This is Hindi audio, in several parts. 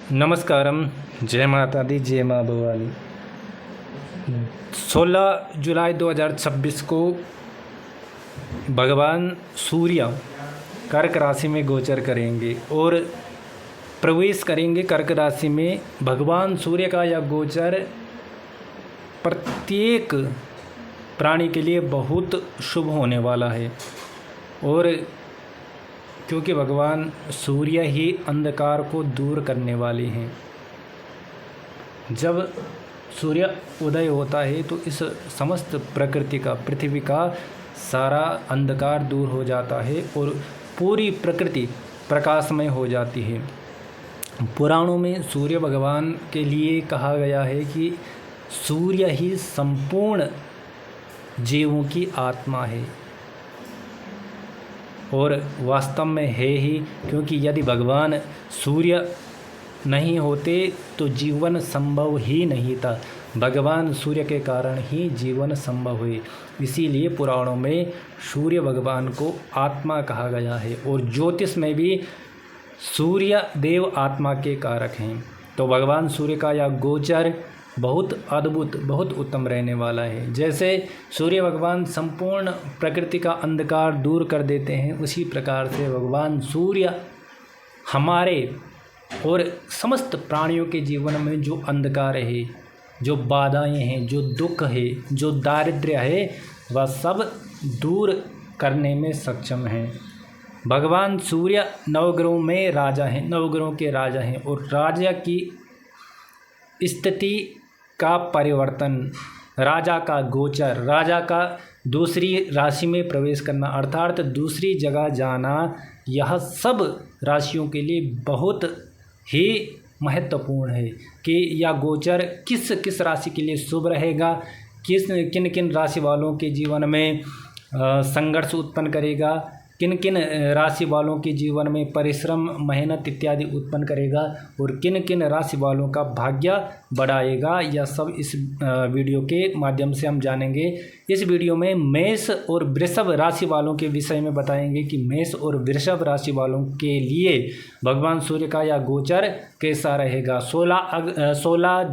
नमस्कारम। जय माता दी, जय माँ भवानी। 16 जुलाई 2026 को भगवान सूर्य कर्क राशि में गोचर करेंगे और प्रवेश करेंगे कर्क राशि में। भगवान सूर्य का यह गोचर प्रत्येक प्राणी के लिए बहुत शुभ होने वाला है। और क्योंकि भगवान सूर्य ही अंधकार को दूर करने वाले हैं। जब सूर्य उदय होता है तो इस समस्त प्रकृति का, पृथ्वी का सारा अंधकार दूर हो जाता है और पूरी प्रकृति प्रकाशमय हो जाती है। पुराणों में सूर्य भगवान के लिए कहा गया है कि सूर्य ही संपूर्ण जीवों की आत्मा है, और वास्तव में है ही, क्योंकि यदि भगवान सूर्य नहीं होते तो जीवन संभव ही नहीं था। भगवान सूर्य के कारण ही जीवन संभव हुई। इसीलिए पुराणों में सूर्य भगवान को आत्मा कहा गया है और ज्योतिष में भी सूर्य देव आत्मा के कारक हैं। तो भगवान सूर्य का यह गोचर बहुत अद्भुत, बहुत उत्तम रहने वाला है। जैसे सूर्य भगवान संपूर्ण प्रकृति का अंधकार दूर कर देते हैं, उसी प्रकार से भगवान सूर्य हमारे और समस्त प्राणियों के जीवन में जो अंधकार है, जो बाधाएं हैं, जो दुख है, जो दारिद्र्य है, वह सब दूर करने में सक्षम हैं। भगवान सूर्य नवग्रहों में राजा हैं, नवग्रहों के राजा हैं, और राजा की स्थिति का परिवर्तन, राजा का गोचर, राजा का दूसरी राशि में प्रवेश करना अर्थात दूसरी जगह जाना, यह सब राशियों के लिए बहुत ही महत्वपूर्ण है कि यह गोचर किस किस राशि के लिए शुभ रहेगा, किन किन राशि वालों के जीवन में संघर्ष उत्पन्न करेगा, किन किन राशि वालों के जीवन में परिश्रम, मेहनत इत्यादि उत्पन्न करेगा, और किन किन राशि वालों का भाग्य बढ़ाएगा। यह सब इस वीडियो के माध्यम से हम जानेंगे। इस वीडियो में मेष और वृषभ राशि वालों के विषय में बताएंगे कि मेष और वृषभ राशि वालों के लिए भगवान सूर्य का यह गोचर कैसा रहेगा। 16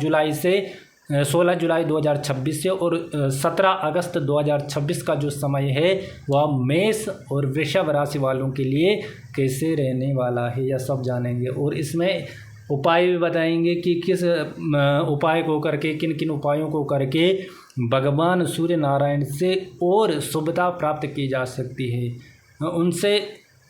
जुलाई 2026 से और 17 अगस्त 2026 का जो समय है वह मेष और वृषभ राशि वालों के लिए कैसे रहने वाला है, यह सब जानेंगे। और इसमें उपाय भी बताएंगे कि किस उपाय को करके, किन किन उपायों को करके भगवान सूर्य नारायण से और शुभता प्राप्त की जा सकती है, उनसे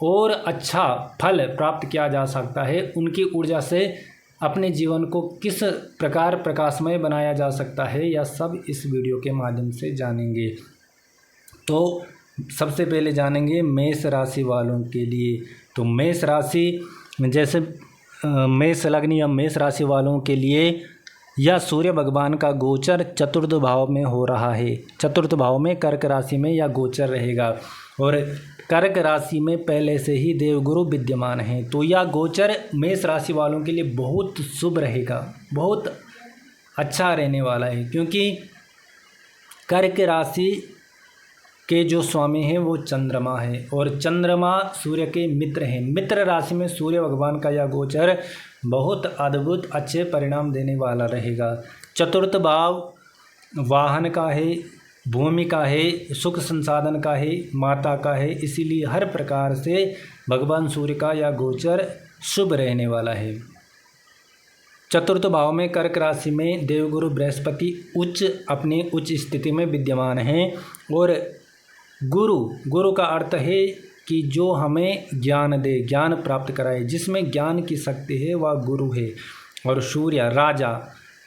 और अच्छा फल प्राप्त किया जा सकता है, उनकी ऊर्जा से अपने जीवन को किस प्रकार प्रकाशमय बनाया जा सकता है, यह सब इस वीडियो के माध्यम से जानेंगे। तो सबसे पहले जानेंगे मेष राशि वालों के लिए। तो मेष राशि, जैसे मेष लग्न या मेष राशि वालों के लिए यह सूर्य भगवान का गोचर चतुर्थ भाव में हो रहा है। चतुर्थ भाव में कर्क राशि में यह गोचर रहेगा और कर्क राशि में पहले से ही देवगुरु विद्यमान हैं। तो यह गोचर मेष राशि वालों के लिए बहुत शुभ रहेगा, बहुत अच्छा रहने वाला है, क्योंकि कर्क राशि के जो स्वामी हैं वो चंद्रमा है और चंद्रमा सूर्य के मित्र हैं। मित्र राशि में सूर्य भगवान का यह गोचर बहुत अद्भुत अच्छे परिणाम देने वाला रहेगा। चतुर्थ भाव वाहन का है, भूमि का है, सुख संसाधन का है, माता का है, इसीलिए हर प्रकार से भगवान सूर्य का यह गोचर शुभ रहने वाला है। चतुर्थ भाव में कर्क राशि में देवगुरु बृहस्पति अपनी उच्च स्थिति में विद्यमान हैं और गुरु का अर्थ है कि जो हमें ज्ञान दे, ज्ञान प्राप्त कराए, जिसमें ज्ञान की शक्ति है वह गुरु है। और सूर्य राजा,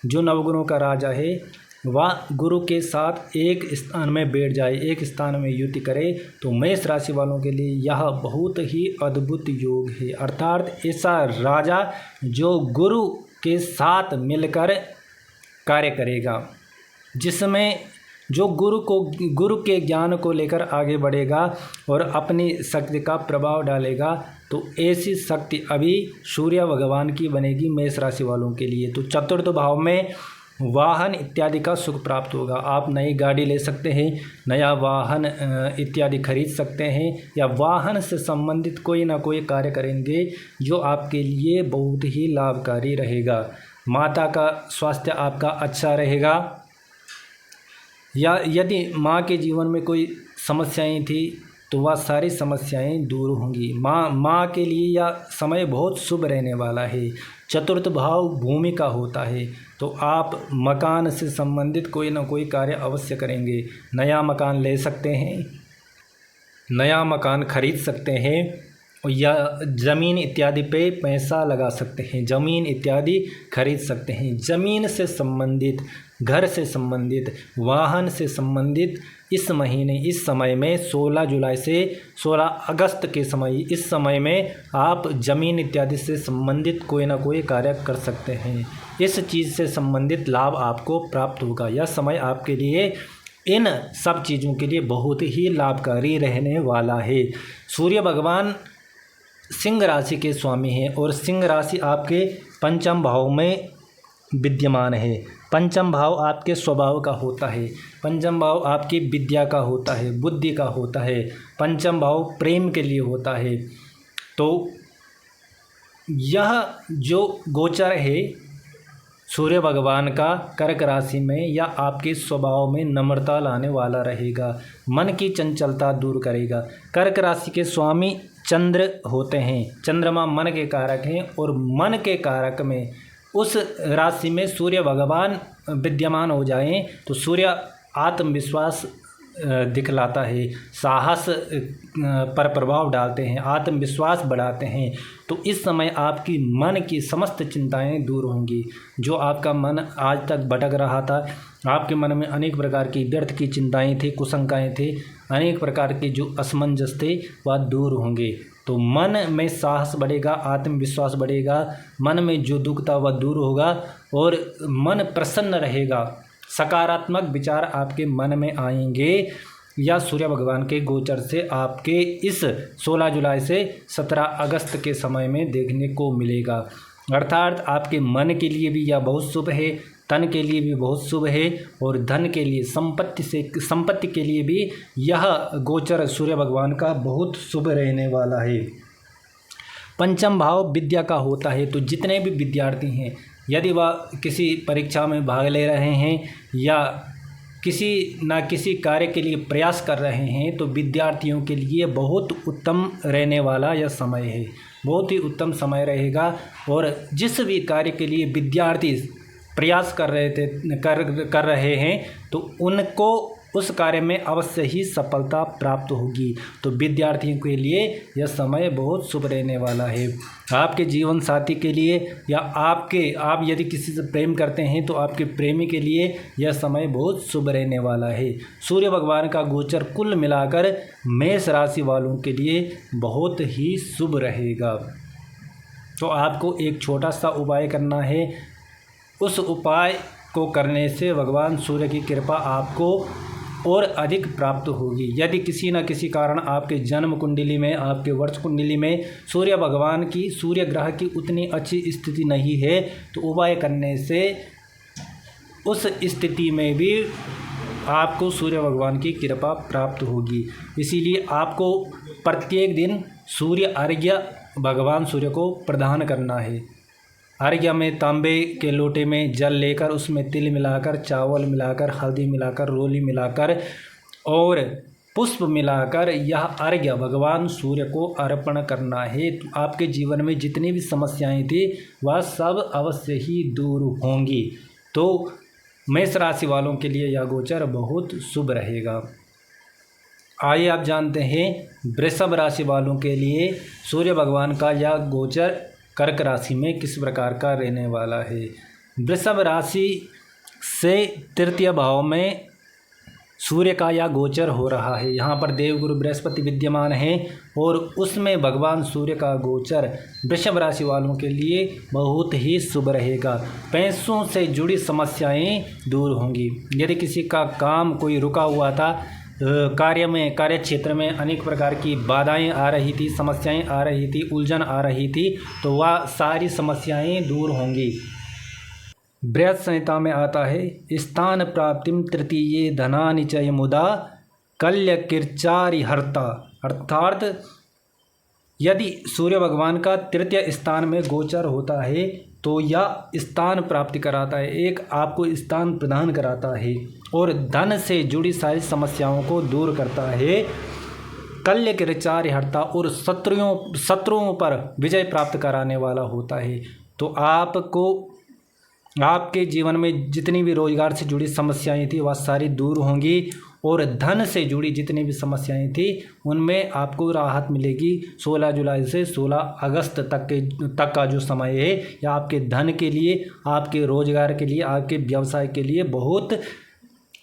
जो नवग्रहों का राजा है, वह गुरु के साथ एक स्थान में बैठ जाए, एक स्थान में युति करे, तो मेष राशि वालों के लिए यह बहुत ही अद्भुत योग है। अर्थात ऐसा राजा जो गुरु के साथ मिलकर कार्य करेगा, जिसमें जो गुरु के ज्ञान को लेकर आगे बढ़ेगा और अपनी शक्ति का प्रभाव डालेगा, तो ऐसी शक्ति अभी सूर्य भगवान की बनेगी मेष राशि वालों के लिए। तो चतुर्थ भाव में वाहन इत्यादि का सुख प्राप्त होगा। आप नई गाड़ी ले सकते हैं, नया वाहन इत्यादि खरीद सकते हैं, या वाहन से संबंधित कोई ना कोई कार्य करेंगे जो आपके लिए बहुत ही लाभकारी रहेगा। माता का स्वास्थ्य आपका अच्छा रहेगा, या यदि माँ के जीवन में कोई समस्याएं थी तो वह सारी समस्याएं दूर होंगी। माँ के लिए यह समय बहुत शुभ रहने वाला है। चतुर्थ भाव भूमि का होता है, तो आप मकान से संबंधित कोई ना कोई कार्य अवश्य करेंगे। नया मकान ले सकते हैं, नया मकान खरीद सकते हैं, या ज़मीन इत्यादि पे पैसा लगा सकते हैं, ज़मीन इत्यादि खरीद सकते हैं। ज़मीन से संबंधित, घर से संबंधित, वाहन से संबंधित इस महीने, इस समय में 16 जुलाई से 16 अगस्त के समय, इस समय में आप ज़मीन इत्यादि से संबंधित कोई ना कोई कार्य कर सकते हैं। इस चीज़ से संबंधित लाभ आपको प्राप्त होगा। यह समय आपके लिए इन सब चीज़ों के लिए बहुत ही लाभकारी रहने वाला है। सूर्य भगवान सिंह राशि के स्वामी हैं और सिंह राशि आपके पंचम भाव में विद्यमान है। पंचम भाव आपके स्वभाव का होता है, पंचम भाव आपकी विद्या का होता है, बुद्धि का होता है, पंचम भाव प्रेम के लिए होता है। तो यह जो गोचर है सूर्य भगवान का कर्क राशि में, या आपके स्वभाव में नम्रता लाने वाला रहेगा, मन की चंचलता दूर करेगा। कर्क राशि के स्वामी चंद्र होते हैं, चंद्रमा मन के कारक हैं, और मन के कारक में उस राशि में सूर्य भगवान विद्यमान हो जाएं तो सूर्य आत्मविश्वास दिखलाता है, साहस पर प्रभाव डालते हैं, आत्मविश्वास बढ़ाते हैं। तो इस समय आपकी मन की समस्त चिंताएं दूर होंगी। जो आपका मन आज तक भटक रहा था, आपके मन में अनेक प्रकार की व्यर्थ की चिंताएं थी, कुशंकाएं थी, अनेक प्रकार के जो असमंजस थे वह दूर होंगे। तो मन में साहस बढ़ेगा, आत्मविश्वास बढ़ेगा, मन में जो दुख था वह दूर होगा और मन प्रसन्न रहेगा। सकारात्मक विचार आपके मन में आएंगे, या सूर्य भगवान के गोचर से आपके इस 16 जुलाई से 17 अगस्त के समय में देखने को मिलेगा। अर्थात आपके मन के लिए भी यह बहुत शुभ है, तन के लिए भी बहुत शुभ है, और धन के लिए, संपत्ति के लिए भी यह गोचर सूर्य भगवान का बहुत शुभ रहने वाला है। पंचम भाव विद्या का होता है, तो जितने भी विद्यार्थी हैं, यदि वह किसी परीक्षा में भाग ले रहे हैं या किसी न किसी कार्य के लिए प्रयास कर रहे हैं, तो विद्यार्थियों के लिए बहुत उत्तम रहने वाला यह समय है, बहुत ही उत्तम समय रहेगा। और जिस भी कार्य के लिए विद्यार्थी प्रयास कर रहे हैं तो उनको उस कार्य में अवश्य ही सफलता प्राप्त होगी। तो विद्यार्थियों के लिए यह समय बहुत शुभ रहने वाला है। आपके जीवन साथी के लिए, या आप यदि किसी से प्रेम करते हैं तो आपके प्रेमी के लिए यह समय बहुत शुभ रहने वाला है। सूर्य भगवान का गोचर कुल मिलाकर मेष राशि वालों के लिए बहुत ही शुभ रहेगा। तो आपको एक छोटा सा उपाय करना है। उस उपाय को करने से भगवान सूर्य की कृपा आपको और अधिक प्राप्त होगी। यदि किसी न किसी कारण आपके जन्म कुंडली में, आपके वर्ष कुंडली में सूर्य भगवान की, सूर्य ग्रह की उतनी अच्छी स्थिति नहीं है, तो उपाय करने से उस स्थिति में भी आपको सूर्य भगवान की कृपा प्राप्त होगी। इसीलिए आपको प्रत्येक दिन सूर्य अर्घ्य भगवान सूर्य को प्रदान करना है। अर्घ्य में तांबे के लोटे में जल लेकर, उसमें तिल मिलाकर, चावल मिलाकर, हल्दी मिलाकर, रोली मिलाकर और पुष्प मिलाकर यह अर्घ्य भगवान सूर्य को अर्पण करना है। तो आपके जीवन में जितनी भी समस्याएं थी वह सब अवश्य ही दूर होंगी। तो मेष राशि वालों के लिए यह गोचर बहुत शुभ रहेगा। आइए आप जानते हैं वृषभ राशि वालों के लिए सूर्य भगवान का यह गोचर कर्क राशि में किस प्रकार का रहने वाला है। वृषभ राशि से तृतीय भाव में सूर्य का यह गोचर हो रहा है। यहाँ पर देवगुरु बृहस्पति विद्यमान हैं और उसमें भगवान सूर्य का गोचर वृषभ राशि वालों के लिए बहुत ही शुभ रहेगा। पैसों से जुड़ी समस्याएं दूर होंगी। यदि किसी का काम कोई रुका हुआ था, कार्य क्षेत्र में अनेक प्रकार की बाधाएं आ रही थी, समस्याएं आ रही थी, उलझन आ रही थी, तो वह सारी समस्याएं दूर होंगी। बृहत संहिता में आता है, स्थान प्राप्तिम तृतीये धनानिचय मुदा कल्य किरचारि हर्ता। अर्थात यदि सूर्य भगवान का तृतीय स्थान में गोचर होता है तो यह स्थान प्राप्ति कराता है, एक आपको स्थान प्रदान कराता है और धन से जुड़ी सारी समस्याओं को दूर करता है। कल्य किरचारि हर्ता और शत्रुओं पर विजय प्राप्त कराने वाला होता है। तो आपको आपके जीवन में जितनी भी रोजगार से जुड़ी समस्याएं थी वह सारी दूर होंगी और धन से जुड़ी जितनी भी समस्याएं थी उनमें आपको राहत मिलेगी। 16 जुलाई से 16 अगस्त तक का जो समय है यह आपके धन के लिए, आपके रोजगार के लिए, आपके व्यवसाय के लिए बहुत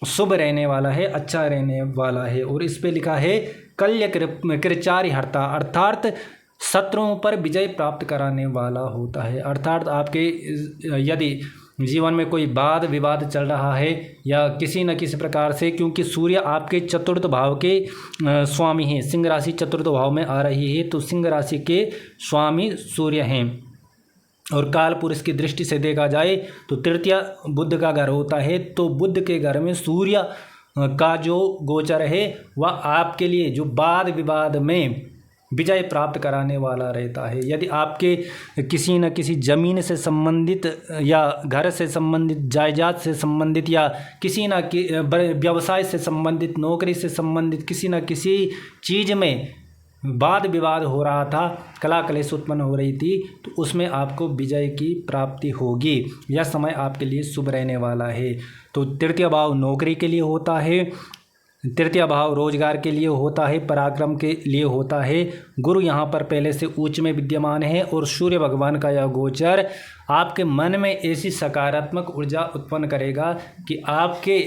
शुभ रहने वाला है, अच्छा रहने वाला है। और इस पे लिखा है कल्य किरचारि हर्ता, अर्थात शत्रुओं पर विजय प्राप्त कराने वाला होता है। अर्थात आपके यदि जीवन में कोई वाद विवाद चल रहा है या किसी न किसी प्रकार से, क्योंकि सूर्य आपके चतुर्थ भाव के स्वामी हैं, सिंह राशि चतुर्थ भाव में आ रही है तो सिंह राशि के स्वामी सूर्य हैं। और काल पुरुष की दृष्टि से देखा जाए तो तृतीय बुध का घर होता है, तो बुध के घर में सूर्य का जो गोचर है वह आपके लिए जो वाद विवाद में विजय प्राप्त कराने वाला रहता है। यदि आपके किसी न किसी ज़मीन से संबंधित या घर से संबंधित, जायदाद से संबंधित या किसी न व्यवसाय से संबंधित, नौकरी से संबंधित किसी न किसी चीज़ में वाद विवाद हो रहा था, कला कलेश उत्पन्न हो रही थी, तो उसमें आपको विजय की प्राप्ति होगी। यह समय आपके लिए शुभ रहने वाला है। तो तृतीय भाव नौकरी के लिए होता है, तृतीय भाव रोजगार के लिए होता है, पराक्रम के लिए होता है। गुरु यहाँ पर पहले से उच्च में विद्यमान है और सूर्य भगवान का यह गोचर आपके मन में ऐसी सकारात्मक ऊर्जा उत्पन्न करेगा कि आपके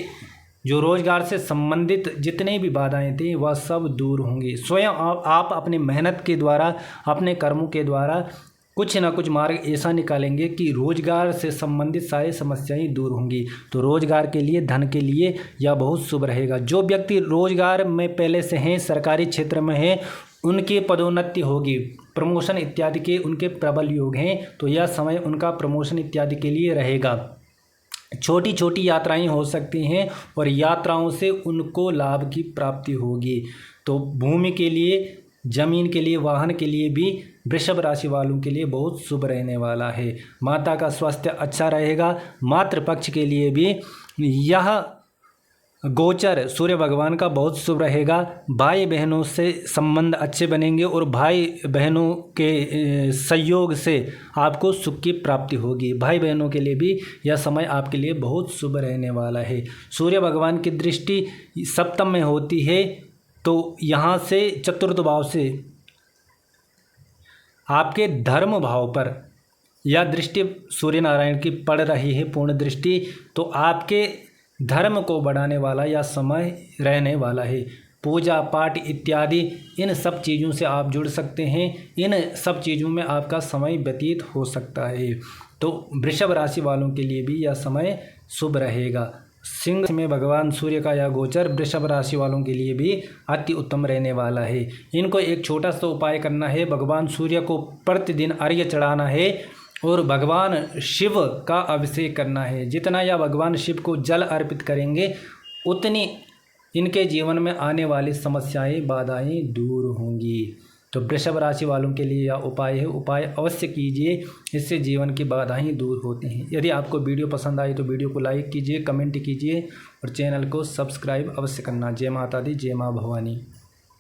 जो रोजगार से संबंधित जितने भी बाधाएं थी वह सब दूर होंगी। स्वयं आप अपनी मेहनत के द्वारा, अपने कर्मों के द्वारा कुछ ना कुछ मार्ग ऐसा निकालेंगे कि रोजगार से संबंधित सारी समस्याएं दूर होंगी। तो रोजगार के लिए, धन के लिए यह बहुत शुभ रहेगा। जो व्यक्ति रोजगार में पहले से हैं, सरकारी क्षेत्र में हैं, उनकी पदोन्नति होगी, प्रमोशन इत्यादि के उनके प्रबल योग हैं, तो यह समय उनका प्रमोशन इत्यादि के लिए रहेगा। छोटी छोटी यात्राएं हो सकती हैं और यात्राओं से उनको लाभ की प्राप्ति होगी। तो भूमि के लिए, जमीन के लिए, वाहन के लिए भी वृषभ राशि वालों के लिए बहुत शुभ रहने वाला है। माता का स्वास्थ्य अच्छा रहेगा। मातृपक्ष के लिए भी यह गोचर सूर्य भगवान का बहुत शुभ रहेगा। भाई बहनों से संबंध अच्छे बनेंगे और भाई बहनों के सहयोग से आपको सुख की प्राप्ति होगी। भाई बहनों के लिए भी यह समय आपके लिए बहुत शुभ रहने वाला है। सूर्य भगवान की दृष्टि सप्तम में होती है, तो यहाँ से चतुर्थ भाव से आपके धर्म भाव पर यह दृष्टि सूर्य नारायण की पड़ रही है, पूर्ण दृष्टि, तो आपके धर्म को बढ़ाने वाला यह समय रहने वाला है। पूजा पाठ इत्यादि इन सब चीज़ों से आप जुड़ सकते हैं, इन सब चीज़ों में आपका समय व्यतीत हो सकता है। तो वृषभ राशि वालों के लिए भी यह समय शुभ रहेगा। सिंह में भगवान सूर्य का यह गोचर वृषभ राशि वालों के लिए भी अति उत्तम रहने वाला है। इनको एक छोटा सा उपाय करना है, भगवान सूर्य को प्रतिदिन अर्घ्य चढ़ाना है और भगवान शिव का अभिषेक करना है। जितना यह भगवान शिव को जल अर्पित करेंगे उतनी इनके जीवन में आने वाली समस्याएं, बाधाएं दूर होंगी। तो वृषभ राशि वालों के लिए यह उपाय है, उपाय अवश्य कीजिए, इससे जीवन की बाधाएं दूर होती हैं। यदि आपको वीडियो पसंद आई तो वीडियो को लाइक कीजिए, कमेंट कीजिए और चैनल को सब्सक्राइब अवश्य करना। जय माता दी, जय माँ भवानी।